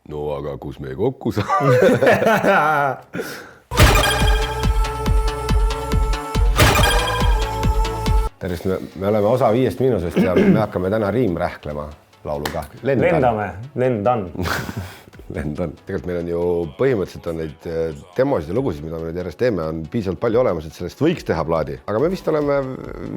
No aga kus me kokku saame? Tervist, me oleme osa 5 Miinusest ja me hakkame täna riimrähklema lauluga. Lendan. Lendan. Tegelikult meil on ju põhimõtteliselt on neid demosid ja lugusid, mida me nüüd järjest teeme, on piisavalt palju olemas, et sellest võiks teha plaadi. Aga me vist oleme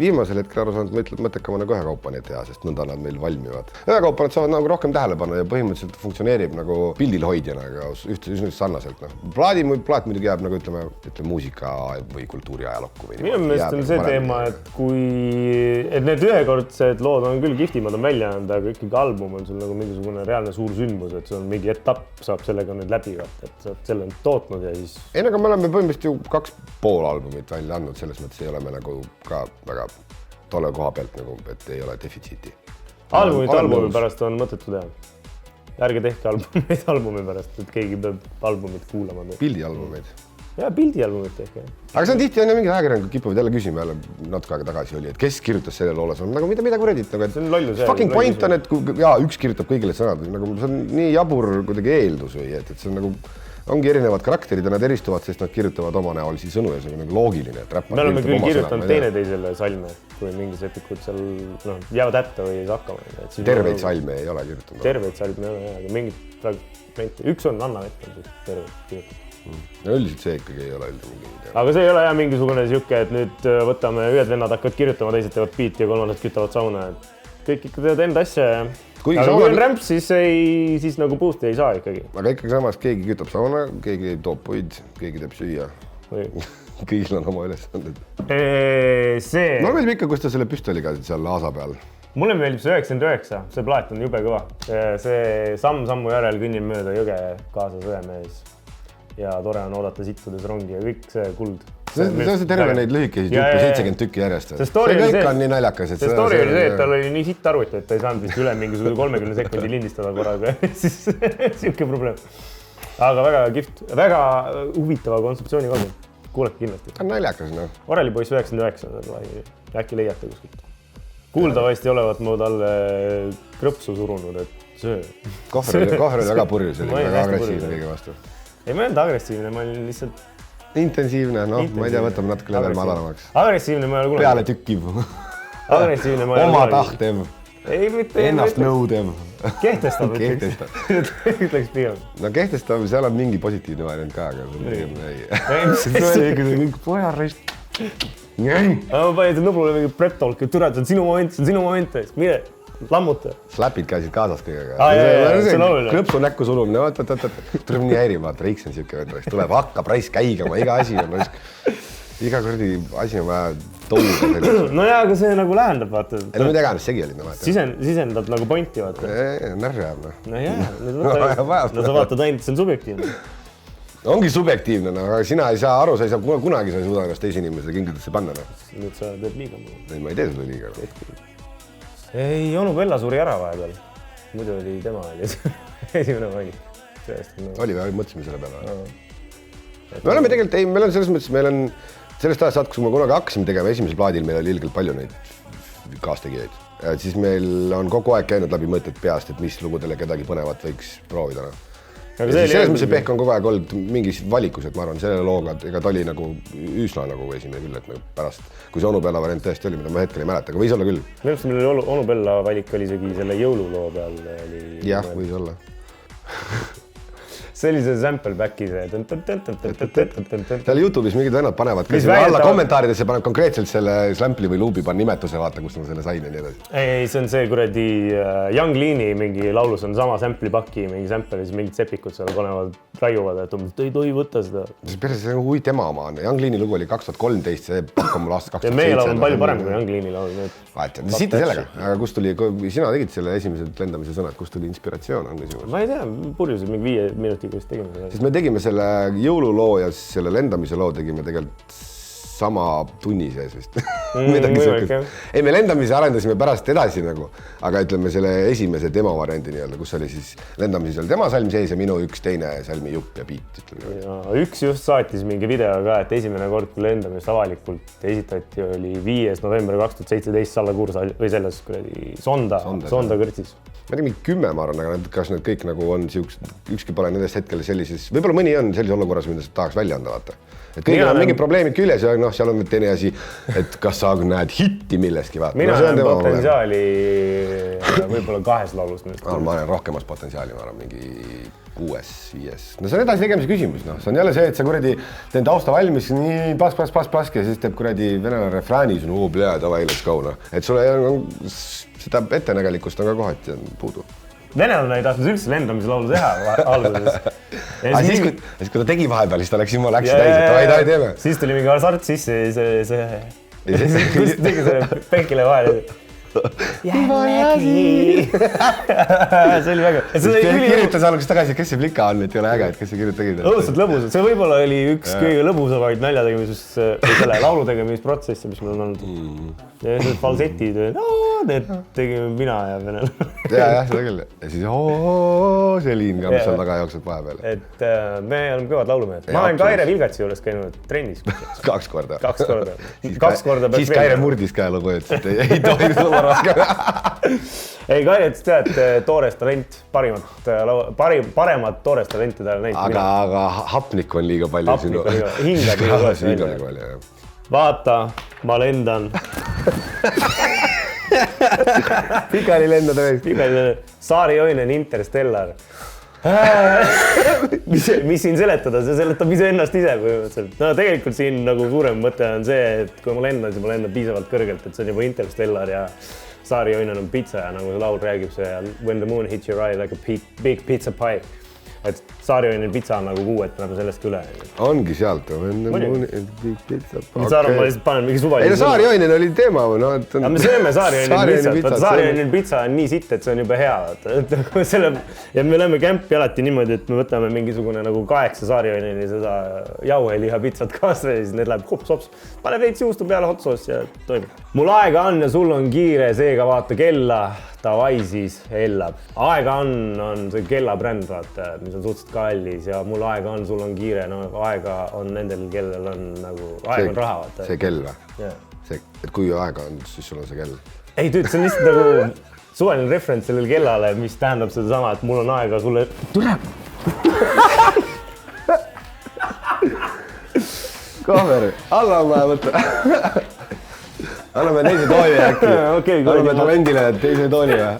viimasel hetkel aru saanud, mõttekama nagu ühekaupa neid teha, sest nõnda nad meil valmivad. Ühekaupa nad saavad nagu rohkem tähelepanu ja põhimõtteliselt funktsioneerib nagu pildil hoidjana ühtse sarnaselt. Plaat muidugi jääb nagu ütleme muusika või kultuuri ajalukku. Minu meelest on see teema, et need ühekordsed lood on küll kihtimad on välja anda, aga ikkagi album on sul nagu mingisugune reaalne suur sündmus, et see on mingi etapp saab sellega nüüd läbi vaata, et sa oled selle tootnud ja siis... Ei, aga me oleme põhimõtteliselt ju 2,5 albumit välja andnud, selles mõttes ei ole me nagu ka väga tolle koha pealt, nagu, et ei ole defitsiiti. Albumi pärast on mõttetu teha. Ärge tehke albumi pärast, et keegi peab albumit kuulama. Pildialbumeid. Jaa, pildialbumid tehke. Aga see on tihti on ju mingi ajakirjanikud kipuvad jälle küsima jälle natuke aega tagasi oli, et kes kirjutas selle loole, see on nagu mida kuredit, nagu et see on lollus, fucking point on, et üks kirjutab kõigile sõnad, nagu see on nii jabur kuidagi eeldus või, et see on nagu ongi erinevad karakterid ja nad eristuvad, sest nad kirjutavad oma näolisi sõnu ja see on nagu loogiline, et räppar. Me oleme küll kirjutanud teineteisele salme, kui mingi sepikud seal jäävad hätta või ei saa hakkama. Terveid salme ei ole kirjutanud. Terveid salme ei ole, aga mingid fragmente. Üks on Anna Vett on siis terveid kirjutanud. No üldiselt see ikkagi ei ole üldse mingi idea. Aga see ei ole jah mingisugune siuke, et nüüd võtame ühed vennad hakkavad kirjutama, teised teevad biiti ja kolmandad kütavad sauna. Kõik ikka teevad enda asja. Aga kui on rämps, siis nagu boost'i ei saa ikkagi. Aga ikkagi samas keegi kütab sauna, keegi toob puid, keegi teeb süüa. Kõigil on oma ülesanded. Mulle meeldib ikka, kus ta selle püstoliga seal aasa peal. Mulle meeldib see 99, see plaat on jube kõva. See sammu järel kõnnin mööda jõge kaasa sõemees. Ja tore on oodata sittudes rongi ja kõik see kuld. See on see terve neid lühikesid juppe, 70 tükki järjest. See kõik on nii naljakas. See story oli see, et tal oli nii sitt arvuti, et ta ei saanud vist üle mingisugune 30 sekundi lindistada korraga. Siis siuke probleem. Aga väga kihvt, väga huvitava kontseptsiooni kasu. Kuulake kindlasti. On naljakas, noh. Oreli poiss 99, äkki leiate kuskilt. Kuuldavasti olevat mu talle krõpsu surunud, et söö. Kohver oli väga purju, see oli väga agressiivne kõige vastu. Ei, ma ei olnud agressiivne, ma olin lihtsalt... Intensiivne, noh, ma ei tea, võtame natuke level madalamaks. Agressiivne ma ei ole kunagi. Peale tükkiv. Agressiivne ma ei ole kunagi. Oma tahtem. Ei, mitte. Ennast nõudev. Kehtestav. Ütleks pigem. No kehtestav, seal on mingi positiivne variant ka, aga see on kõik pojarist. Ma panin nublule mingi prep talk, et türa, see on sinu moment. Mire, lammuta. Slapid käisid kaasas kõigega. See on oluline. Krõpsu näkku sulumine, tuleb nii häirima, et Reiks on siuke võtras. Tuleb, hakkab raisk käigama, iga asi on raisk. Iga kurdi asi on vaja touda. No jaa, aga see nagu lähendab, vaata. No mida iganes segi olid. Sisendad nagu pointi, vaata. Närr jääb. No jaa, no sa vaatad ainult, see on subjektiivne. Ongi subjektiivne, aga sina ei saa aru, sa ei saa kunagi sa ei suuda ennast teise inimesele kingitesse panna. Nüüd sa teed liiga mulle. Ei, ma ei tee seda liiga. Ei, Onu Bella suri ära vahepeal. Muidu oli tema esimene valik. Oli või, mõtlesime selle peale. Me oleme tegelikult, ei, meil on selles mõttes, meil on sellest ajast saad, kui me kunagi hakkasime tegema esimesel plaadil, meil oli ilgelt palju neid kaastegijaid. Siis meil on kogu aeg käinud läbi mõtted peast, et mis lugudele kedagi põnevat võiks proovida. Selles mõttes see Pehk on kogu aeg olnud mingis valikus, et ma arvan, selle looga, ega ta oli nagu üsna nagu esimene küll, et me pärast, kui see Onu Bella variant tõesti oli, mida ma hetkel ei mäleta, aga võis olla küll. Minu arust meil Onu Bella valik oli isegi selle jõululoo peal. Jah, võis olla. See oli see sample back'i see. Seal YouTube'is mingid vennad panevad alla kommentaaridesse paneb konkreetselt selle sample'i või luubi pan nimetuse, vaata, kus ma selle sain ja nii edasi. Ei, see on see kuradi Young Leani mingi laulus on sama sample'i pakki, mingi sample ja siis mingid sepikud seal panevad raiuvad, et ei tohi võtta seda. See on hui tema oma. Young Leani lugu oli 2013, see pakk on mul aastast 2007. Ja meie laul on palju parem kui Young Leani laul. Siite sellega, aga kus tuli, sina tegid selle esimesed lendamise sõnad, kus tuli inspiratsioon on küsimus? Ma ei tea, purjused mingi 5 minuti kus tegime. Sest me tegime selle jõululoo ja selle lendamise loo tegime tegelikult sama tunni sees vist. midagi sellist. Ei, me lendamise arendasime pärast edasi nagu, aga ütleme selle esimese demo variandi nii-öelda, kus oli siis lendamises oli tema salm sees ja minu üks teine salmi jupp ja beat. Üks just saatis mingi video ka, et esimene kord, kui lendamist avalikult esitati, oli 5. november 2017 Salla Kursa või selles kuradi Sonda kõrtsis. Ma ei tea, mingi 10 ma arvan, aga kas need kõik nagu on ükski pole nendest hetkel sellises, võib-olla mõni on sellises olukorras, mida sa tahaks välja anda, vaata. Et kõigil on mingid probleemid küljes ja seal on teine asi, et kas sa näed hitti milleski, vaata. Mina näen potentsiaali võib-olla 2 laulus. Ma näen rohkemas potentsiaali, ma arvan, mingi 6, 5. No see on edasi tegemise küsimus, noh. See on jälle see, et sa kuradi teen tausta valmis, nii pask ja siis teeb kuradi venelane refrääni, see on davai, let's go, noh. Et sulle seda ettenägelikkust on ka kohati puudu. Venelane ei tahtnud üldse lendamise laulu teha alguses. Siis kui ta tegi vahepeal, siis ta läks täis, et davai teeme. Siis tuli mingi hasart sisse tegi see penkile vahele. Jällegi. See oli väga. Kirjutas alguses tagasi, kes see plika on, et ei ole äge, et kes see kirjutab. Õudselt lõbus. See võib-olla oli üks kõige lõbusavaid naljategemise laulu tegemisprotsessi, mis meil on olnud. Ja need falsetid, need tegime mina ja venelane. Jah, seda küll. Ja siis see liin ka, mis seal taga jookseb vahepeal. Et me oleme kõvad laulumehed. Ma olen Kaire Vilgatsi juures käinud trennis. 2 korda. 2 korda. Siis Kaire murdis käelugu, et ei tohi sulla rohkem. Ei, Kaire ütles teha, et toores talent, paremat toores talenti ta näinud. Aga hapnikku on liiga palju. Hapnikku on liiga palju. Vaata, ma lendan. Pikali lendad või? Saari Oinen Interstellar. Mis siin seletada? See seletab iseennast ise põhimõtteliselt. No tegelikult siin nagu suurem mõte on see, et kui ma lendan, siis ma lendan piisavalt kõrgelt, et see on juba Interstellar ja Saari Oinen on pitsa ja nagu see laul räägib see When the moon hits your eye like a big pizza pie. Et Saari Oinen pitsa on nagu kuu, et me läheme sellest üle. Ongi sealt. When the moon hits big pizza pie. Ma lihtsalt panen mingi suvalise. Ei no Saari Oinen oli teema. Ja me sööme Saari Oinen pitsat. Saari Oinen pitsa on nii sitt, et see on juba hea. Ja me läheme kämpi alati niimoodi, et me võtame mingisugune nagu 8 Saari Oineni seda jauheliha pitsat kaasa ja siis need läheb hops-hops. Pane veits juustu peale hotsoos ja toimib. Mul aega on ja sul on kiire, seega vaata kella. Davai siis hellab. Aega on see kella bränd, vaata, mis on suhteliselt kallis ja mul aega on, sul on kiire. No aega on nendel, kellel on nagu, aega on raha, vaata. See kell või? See, et kui aega on, siis sul on see kell. Ei, tüüd, see on lihtsalt nagu suvaline referents sellele kellale, mis tähendab seda sama, et mul on aega sulle... Tuleb! Kohver, alla on vaja võtta. Anname teise tooli äkki. Anname talendile teise tooli või?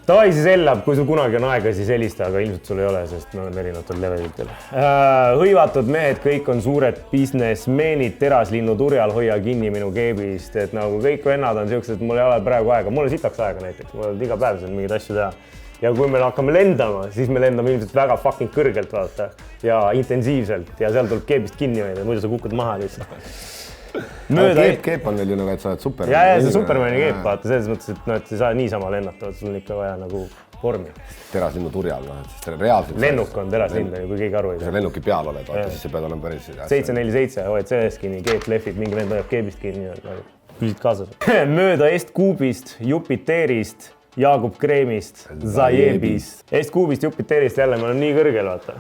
Davai siis hellab, kui sul kunagi on aega, siis helista, aga ilmselt sul ei ole, sest me oleme erinevatel levelitel. Hõivatud mehed, kõik on suured businessmenid, teraslinnu turjal, hoia kinni minu keebist, et nagu kõik vennad on siuksed, et mul ei ole praegu aega. Mul on sitaks aega näiteks, mul on iga päev seal mingeid asju teha. Ja kui me hakkame lendama, siis me lendame ilmselt väga fucking kõrgelt vaata ja intensiivselt ja seal tuleb keebist kinni hoida, muidu sa kukud maha lihtsalt. Keep on veel ju nagu, et sa oled Superman. Ja see Supermani keep, vaata, selles mõttes, et no, et ei saa niisama lennata, sul on ikka vaja nagu vormi. Teraslinnu turjal, sest reaalselt... Lennuk on teraslind, kui keegi aru ei saa. Kui sa lennuki peal oled, vaata, siis sa pead olema päris... 747, hoed sellest kinni, keep lehvid, mingi vend hoiab keebist kinni ja püsid kaasas. Mööda Est-Kuubist, Jupiterist, Jaagup Kreemist, Zajebist. Est-Kuubist, Jupiterist jälle, me oleme nii kõrgel, vaata.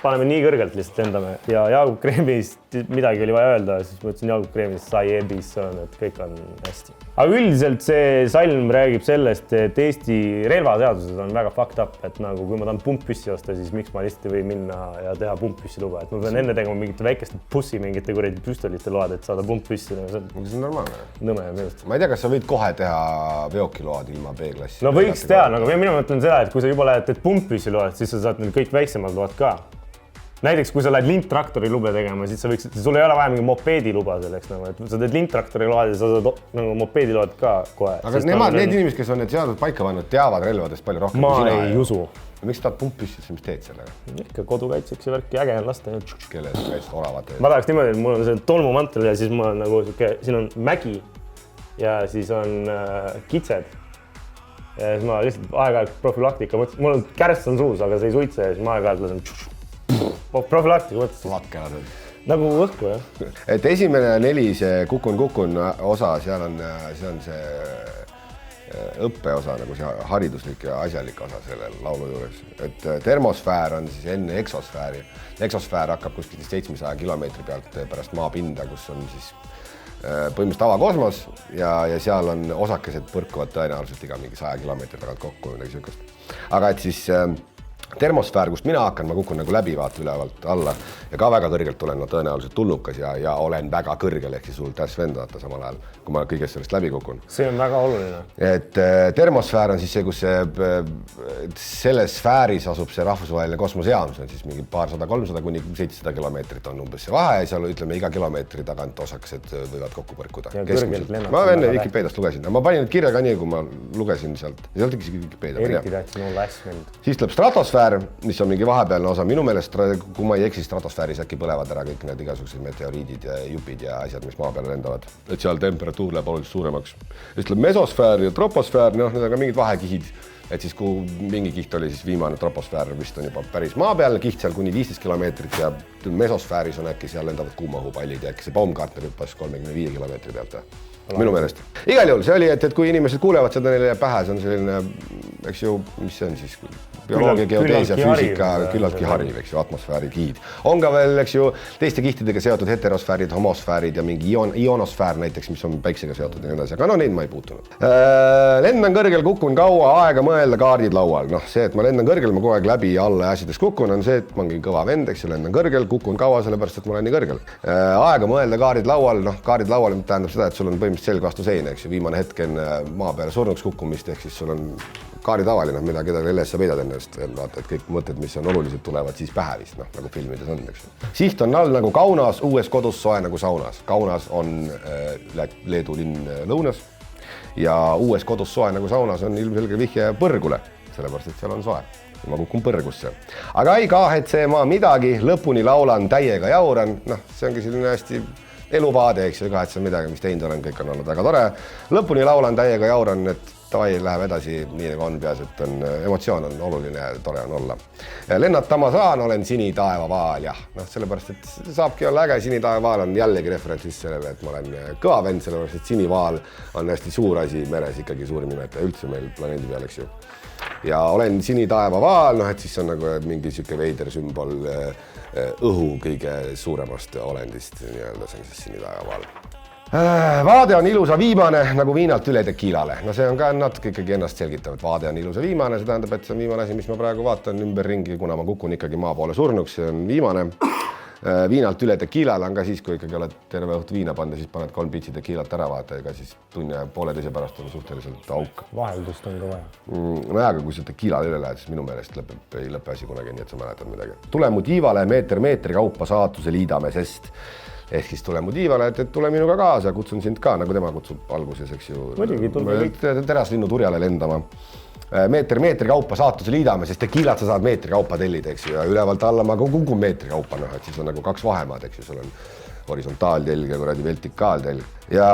Paneme nii kõrgelt lihtsalt lendame ja Jaagup Kreemist midagi oli vaja öelda, siis ma ütlesin Jaagup Kreemist, Zajebis on, et kõik on hästi. Aga üldiselt see salm räägib sellest, et Eesti relvaseadused on väga fucked up, et nagu kui ma tahan pumppüssi osta, siis miks ma lihtsalt ei või minna ja teha pumppüssi luba, et ma pean enne tegema mingite väikeste pussi, mingite kuradi püstolite load, et saada pumppüssi. See on normaalne. Nõme ja meelest. Ma ei tea, kas sa võid kohe teha veokiload ilma B-klassi. No võiks teha, aga mina mõtlen seda, et kui sa juba lähed pumppüssi load, siis sa saad need kõik väiksemad load ka. Näiteks, kui sa lähed linttraktori lube tegema, siis sa võiksid, sul ei ole vaja mingi mopeedi luba selleks, nagu, et sa teed linttraktori load ja sa saad nagu mopeedi load ka kohe. Aga nemad, need inimesed, kes on need seadused paika pannud, teavad relvadest palju rohkem. Ma ei usu. Miks sa tahad pumppüssisse, mis teed sellega? Ikka kodukaitseks ja värki äge on lasta. Kelle kaitset oravate? Ma tahaks niimoodi, et mul on see tolmumantel ja siis mul on nagu siuke, siin on mägi ja siis on kitsed. Ja siis ma lihtsalt aeg-aeg profülaktika mõtlesin, mul on kärst on suus, aga see ei suitse ja siis ma aeg-aeg lasen profülaktika mõttes. Latkena. nagu õhku, jah. Et esimene 4, see Kukun osa, seal on see õppeosa, nagu see hariduslik ja asjalik osa selle laulu juures. Et termosfäär on siis enne eksosfääri. Eksosfäär hakkab kuskilt 700 kilomeetri pealt pärast maapinda, kus on siis põhimõtteliselt avakosmos ja seal on osakesed põrkuvad tõenäoliselt iga mingi 100 kilomeetri tagant kokku või niisugust. Aga et siis termosfäär, kust mina hakkan, ma kukun nagu läbi vaata ülevalt alla ja ka väga kõrgelt olen tõenäoliselt tulnukas ja olen väga kõrgel ehk siis sul täs vend vaata samal ajal, kui ma kõigest sellest läbi kukun. See on väga oluline. Et termosfäär on siis see, kus selles sfääris asub see rahvusvaheline kosmosejaam, see on siis mingi 200-300 kuni 700 kilomeetrit on umbes see vahe ja seal ütleme iga kilomeetri tagant osakesed võivad kokku põrkuda. Ma enne Wikipediast lugesin, ma panin need kirja ka nii, kui ma lugesin sealt. Sealt ikka Wikipedia. Eriti tähtsin olla äsmend. Siis tuleb stratosfäär, mis on mingi vahepealne osa. Minu meelest, kui ma ei eksi, stratosfääris äkki põlevad ära kõik need igasugused meteoriidid ja jupid ja asjad, mis maa peale lendavad. Et seal temperatuur läheb oluliselt suuremaks. Siis tuleb mesosfäär ja troposfäär, need on ka mingid vahekihid. Et siis kui mingi kiht oli, siis viimane troposfäär vist on juba päris maa peal, kiht seal kuni 15 kilomeetrit ja mesosfääris on äkki seal lendavad kuumahupallid ja äkki see Baumgartner hüppas 35 kilomeetri pealt. Minu meelest. Igal juhul see oli, et kui inimesed kuulevad seda neile pähe, see on selline, eks ju, mis see on siis, bioloogia, geodeesia, füüsika, küllaltki hariv, eks ju, atmosfääri kihid. On ka veel, eks ju, teiste kihtidega seotud heterosfäärid, homosfäärid ja mingi ionosfäär näiteks, mis on päiksega seotud ja nii edasi, aga no neid ma ei puutunud. Lendan kõrgel, kukun kaua, aega mõelda, kaardid laual. Noh, see, et ma lendan kõrgel, ma kogu aeg läbi ja alla asjades kukun, on see, et ma olen kõva vend, eks ju, lendan kõrgel, kukun kaua, sellepärast, et ma olen nii kõrgel. Aega mõelda, kaardid laual, noh, kaardid laual tähendab seda, et sul on põhimõtteliselt selg vastu seina, eks ju, viimane hetk enne maa peale surnuks kukkumist, ehk siis sul on kaardid avaline, mida kedagi elles sa peidad ennast, vaata, et kõik mõtted, mis on olulised, tulevad siis pähe vist, noh, nagu filmides on, eks ju. Siht on all nagu Kaunas, uues kodus soe nagu saunas. Kaunas on Leedu linn lõunas ja uues kodus soe nagu saunas on ilmselge vihje põrgule, sellepärast, et seal on soe. Ma kukun põrgusse. Aga ei kahetse ma midagi, lõpuni laulan, täiega jauran, noh, see ongi selline hästi eluvaade, eks ju, kahetse midagi, mis teinud olen, kõik on olnud väga tore. Lõpuni laulan, täiega jauran, et tavai läheb edasi nii nagu on peas, et on, emotsioon on oluline ja tore on olla. Lennatama saan, olen sinitaevavaal, jah, noh, sellepärast, et saabki olla äge, sinitaevavaal on jällegi referentsis sellele, et ma olen kõva vend, sellepärast, et sinivaal on hästi suur asi meres, ikkagi suurim nimetaja üldse meil planeedi peal, eks ju. Ja olen sinitaevavaal, noh, et siis on nagu mingi siuke veider sümbol õhu kõige suuremast olendist, nii-öelda see on siis sinitaevavaal. Vaade on ilusa viimane nagu viinalt üle tekiilale. No see on ka natuke ikkagi ennast selgitav, et vaade on ilusa viimane, see tähendab, et see on viimane asi, mis ma praegu vaatan ümber ringi, kuna ma kukun ikkagi maa poole surnuks, see on viimane. Viinalt üle tekiilale on ka siis, kui ikkagi oled terve õhtu viina panna, siis paned 3 pitsi tekiilat ära vaata, ega siis tunne pooleteise pärast on suhteliselt auk. Vaheldust on ka vaja. No aga kui sa tekiilale üle lähed, siis minu meelest ei lõpe asi kunagi, nii et sa mäletad midagi. Tule mu tiivale meetri kaupa saatuse liidame, sest ehk siis tule mu tiivale, et tule minuga kaasa, kutsun sind ka, nagu tema kutsub alguses, eks ju. Teraslinnu turjale lendama. Meetri kaupa saatuse liidame, sest tekiilat sa saad meetri kaupa tellida, eks ju, ja ülevalt alla ma kukun meetri kaupa, noh, et siis on nagu 2 vahemaad, eks ju, sul on horisontaaltelg ja kuradi vertikaaltelg. Ja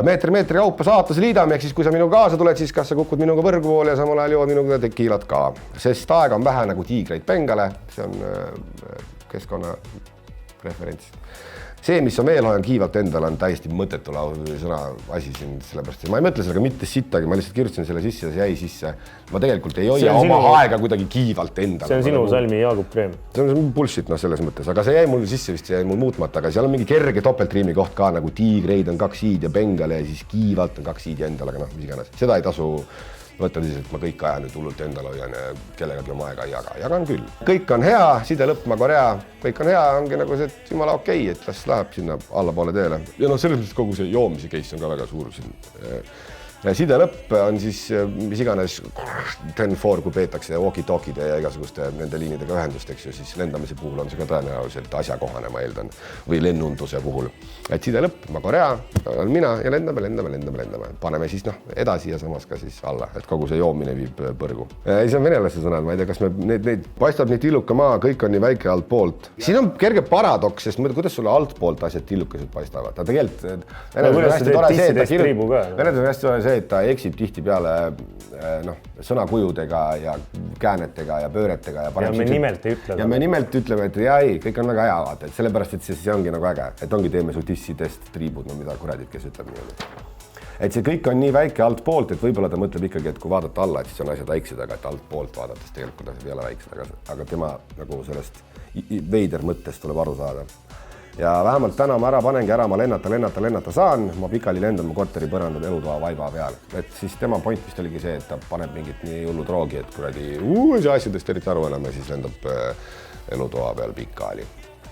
meetri kaupa saatuse liidame, ehk siis kui sa minuga kaasa tuled, siis kas sa kukud minuga võrgu poole ja samal ajal jood minuga tekiilat ka. Sest aeg on vähe nagu tiigreid pengale, see on keskkonna referents. See, mis on veel hoian kiivalt endal, on täiesti mõttetu sõna asi siin, sellepärast. Ma ei mõtle sellega mitte sittagi, ma lihtsalt kirjutasin selle sisse ja see jäi sisse. Ma tegelikult ei hoia oma aega kuidagi kiivalt endal. See on sinu salmi Jaagup Kreem. See on bullshit, noh, selles mõttes, aga see jäi mul sisse vist, see jäi mul muutmata, aga seal on mingi kerge topeltriimi koht ka, nagu tiigreid on 2 i-d ja bengale ja siis kiivalt on 2 i-d ja endal, aga noh, mis iganes. Seda ei tasu võtta tõsiselt, et ma kõik aja nüüd hullult endal hoian ja kellegagi oma aega ei jaga. Jagan küll. Kõik on hea, side lõpp, ma Korea, kõik on hea, ongi nagu see, et jumala okei, et las läheb sinna allapoole teele. Ja noh, selles mõttes kogu see joomise case on ka väga suur siin. Side lõpp on siis mis iganes 10-4, kui peetakse walkie-talkide ja igasuguste nende liinidega ühendust, eks ju, siis lendamise puhul on see ka tõenäoliselt asjakohane, ma eeldan, või lennunduse puhul. Et side lõpp, ma Korea, olen mina ja lendame. Paneme siis edasi ja samas ka siis alla, et kogu see joomine viib põrgu. See on venelaste sõnad, ma ei tea, kas neid paistab nii tilluka maa, kõik on nii väike alt poolt. Siin on kerge paradoks, sest kuidas sulle alt poolt asjad tillukesed paistavad. Ta tegelikult see, et ta eksib tihtipeale sõnakujudega ja käänetega ja pööretega. Ja me nimelt ei ütle. Ja me nimelt ütleme, et jaa, ei, kõik on väga hea, vaata, et sellepärast, et see ongi nagu äge, et ongi teeme su dissidest triibud, no mida kuradid, kes ütleb niimoodi. Et see kõik on nii väike alt poolt, et võib-olla ta mõtleb ikkagi, et kui vaadata alla, et siis on asjad väiksed, aga et alt poolt vaadates tegelikult asjad ei ole väiksed, aga tema nagu sellest veider mõttest tuleb aru saada. Ja vähemalt täna ma ära panengi ära, ma lennata saan, ma pikali lendan mu korteri põrandad elutoa vaiba peal. Et siis tema point vist oligi see, et ta paneb mingit nii hullu droogi, et kuradi see asjadest eriti aru enam ja siis lendab elutoa peal pikali.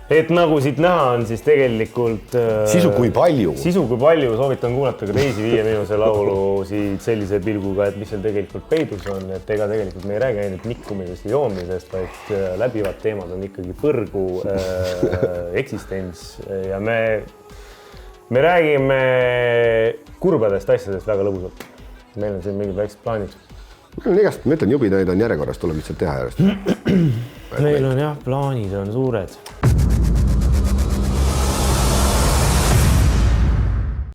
Et nagu siit näha on, siis tegelikult sisu kui palju soovitan kuulata ka teisi 5 minuse laulu siit sellise pilguga, et mis seal tegelikult peidus on, et ega tegelikult me ei räägi ainult nikkumisest ja joomisest, vaid läbivad teemad on ikkagi põrgu eksistents ja me räägime kurbadest asjadest väga lõbusalt. Meil on siin mingid väiksed plaanid. Igast, ma ütlen, jubidaid on järjekorras, tuleb lihtsalt teha järjest. Meil on jah, plaanid on suured.